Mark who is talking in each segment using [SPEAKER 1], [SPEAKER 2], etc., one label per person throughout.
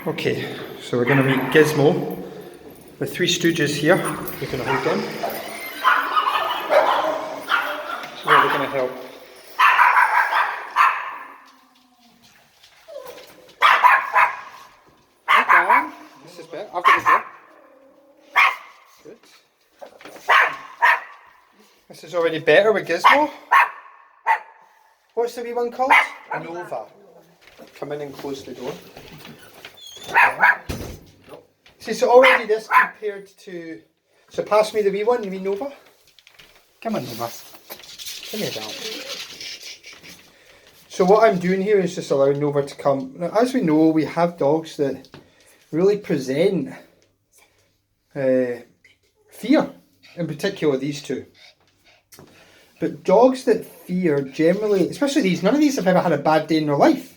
[SPEAKER 1] Okay, so we're going to meet Gizmo. The three stooges here. We're going to hold them. So we're going to help. Okay, this is better. I've got the door. Good. This is already better with Gizmo. What's the wee one called? Nova. Come in and close the door. See, so already this compared to... So pass me the wee one, you mean Nova? Come on, Nova. Give me that. So what I'm doing here is just allowing Nova to come. Now, as we know, we have dogs that really present fear. In particular, these two. But dogs that fear generally, especially these, none of these have ever had a bad day in their life.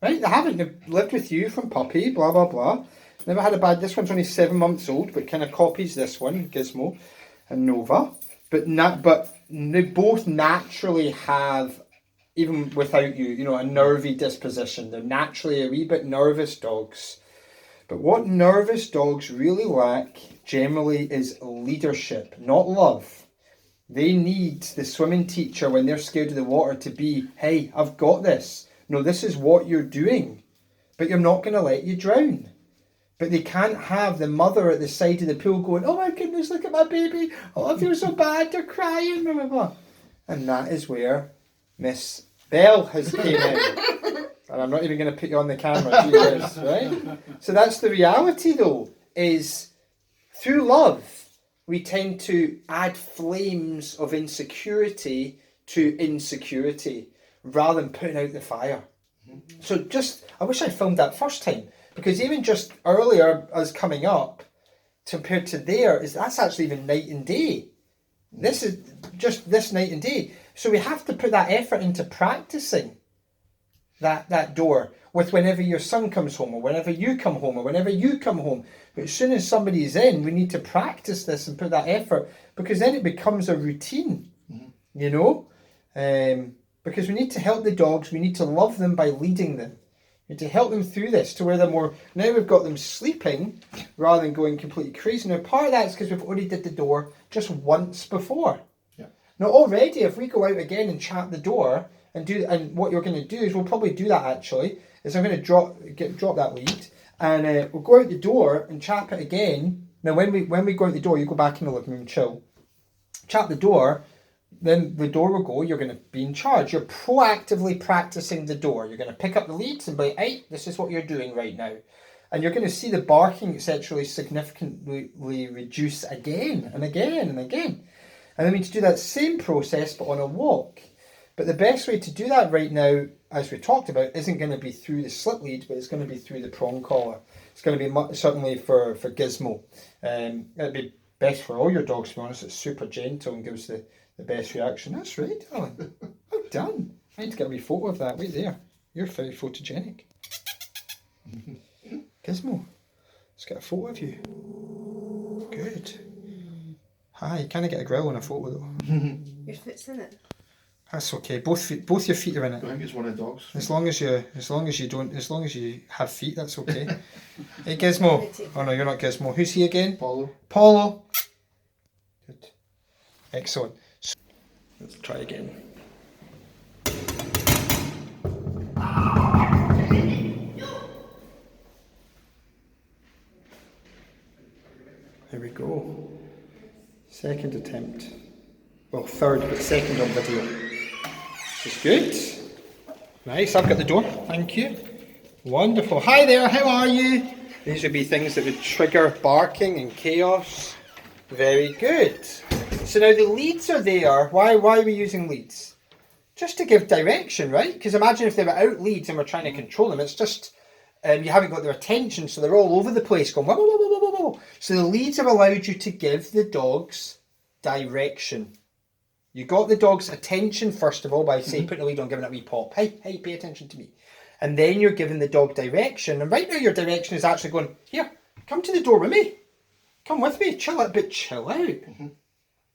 [SPEAKER 1] Right? They haven't. They've lived with you from puppy, blah, blah, blah. Never had a bad, this one's only 7 months old, but kind of copies this one, Gizmo and Nova. But they both naturally have, even without you, you know, a nervy disposition. They're naturally a wee bit nervous dogs. But what nervous dogs really lack, generally, is leadership, not love. They need the swimming teacher when they're scared of the water to be, hey, I've got this. No, this is what you're doing, but you're not going to let you drown. But they can't have the mother at the side of the pool going, oh my goodness, look at my baby. Oh, I feel so bad, they're crying, blah, blah, blah. And that is where Miss Belle has came in. And I'm not even going to put you on the camera, Jesus, right? So that's the reality though, is through love, we tend to add flames of insecurity to insecurity rather than putting out the fire. So just, I wish I filmed that first time. Because even just earlier, us coming up, compared to there, that's actually even night and day. This is just this night and day. So we have to put that effort into practicing that door with whenever your son comes home, or whenever you come home, or whenever you come home. But as soon as somebody's in, we need to practice this and put that effort, because then it becomes a routine, you know? Because we need to help the dogs, we need to love them by leading them. We need to help them through this to where they're more... Now we've got them sleeping rather than going completely crazy. Now part of that is because we've already did the door just once before. Yeah. Now already, if we go out again and chat the door and what you're going to do is, we'll probably do that actually, is I'm going to drop that lead and we'll go out the door and chap it again. Now when we go out the door, you go back in the living room and chill. Chap the door. Then the door will go, you're going to be in charge. You're proactively practicing the door. You're going to pick up the leads and be like, hey, this is what you're doing right now. And you're going to see the barking essentially significantly reduce again and again and again. And then we need to do that same process but on a walk. But the best way to do that right now, as we talked about, isn't going to be through the slip lead, but it's going to be through the prong collar. It's going to be certainly for Gizmo. It'd be best for all your dogs, to be honest. It's super gentle and gives the best reaction. That's right, darling. Well done. I need to get a wee photo of that. Wait there. You're very photogenic. Gizmo, let's get a photo of you. Good. Hi, you can't get a grill on a photo though.
[SPEAKER 2] Your foot's in it.
[SPEAKER 1] That's okay. Both your feet are in it.
[SPEAKER 3] I think it's one of the dogs.
[SPEAKER 1] As long as you have feet, that's okay. Hey Gizmo. Oh no, you're not Gizmo. Who's he again? Paulo. Good. Excellent. Let's try again. There we go. Second attempt. Well, third, but second on video. This is good. Nice, I've got the door. Thank you. Wonderful. Hi there, how are you? These would be things that would trigger barking and chaos. Very good. So now the leads are there. Why are we using leads? Just to give direction, right? Because imagine if they were out leads and we're trying to control them. It's just, you haven't got their attention, so they're all over the place going, whoa, whoa, whoa, whoa, whoa. So the leads have allowed you to give the dogs direction. You got the dog's attention, first of all, by, say, putting the lead on, giving it a wee pop. Hey, pay attention to me. And then you're giving the dog direction. And right now your direction is actually going, here, come to the door with me. Come with me, chill out, but chill out.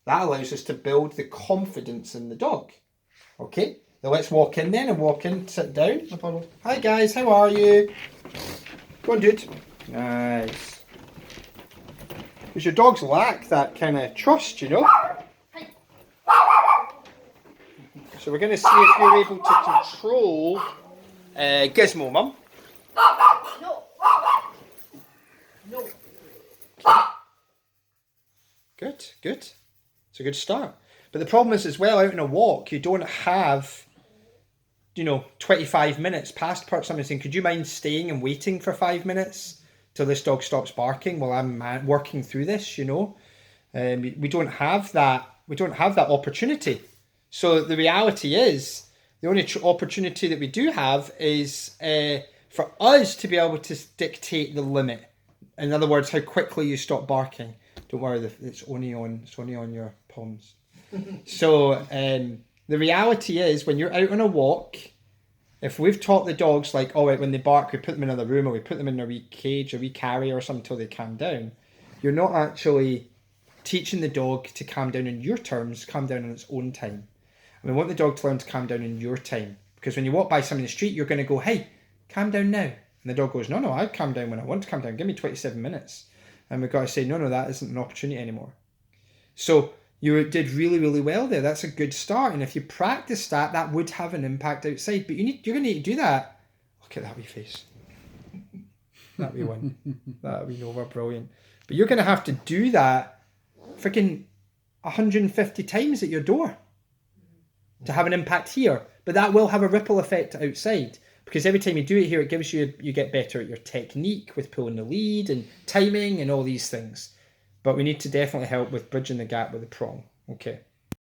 [SPEAKER 1] That allows us to build the confidence in the dog. Okay, now let's walk in then and walk in, sit down. No problem. Hi guys, how are you? Go on, dude. Nice. Because your dogs lack that kind of trust, you know? So we're going to see if you're able to control Gizmo, Mum.
[SPEAKER 2] No. No.
[SPEAKER 1] Good, good. It's a good start. But the problem is as well, out on a walk, you don't have, 25 minutes past perhaps somebody saying, could you mind staying and waiting for 5 minutes till this dog stops barking while I'm working through this, We don't have that. We don't have that opportunity. So the reality is, the only opportunity that we do have is for us to be able to dictate the limit. In other words, how quickly you stop barking. Don't worry, it's only on your palms. So the reality is, when you're out on a walk, if we've taught the dogs, like, all right, when they bark, we put them in another room, or we put them in a wee cage, a wee carrier or something until they calm down, you're not actually teaching the dog to calm down on your terms, calm down on its own time. And we want the dog to learn to calm down in your time. Because when you walk by somebody in the street, you're going to go, hey, calm down now. And the dog goes, no, I calm down when I want to calm down. Give me 27 minutes. And we've got to say, no, that isn't an opportunity anymore. So you did really, really well there. That's a good start. And if you practice that, that would have an impact outside. But you're going to need to do that. Look at that wee face. That wee one. That wee Nova, brilliant. But you're going to have to do that freaking 150 times at your door to have an impact here. But that will have a ripple effect outside. Because every time you do it here, it gives you get better at your technique with pulling the lead and timing and all these things. But we need to definitely help with bridging the gap with the prong. Okay.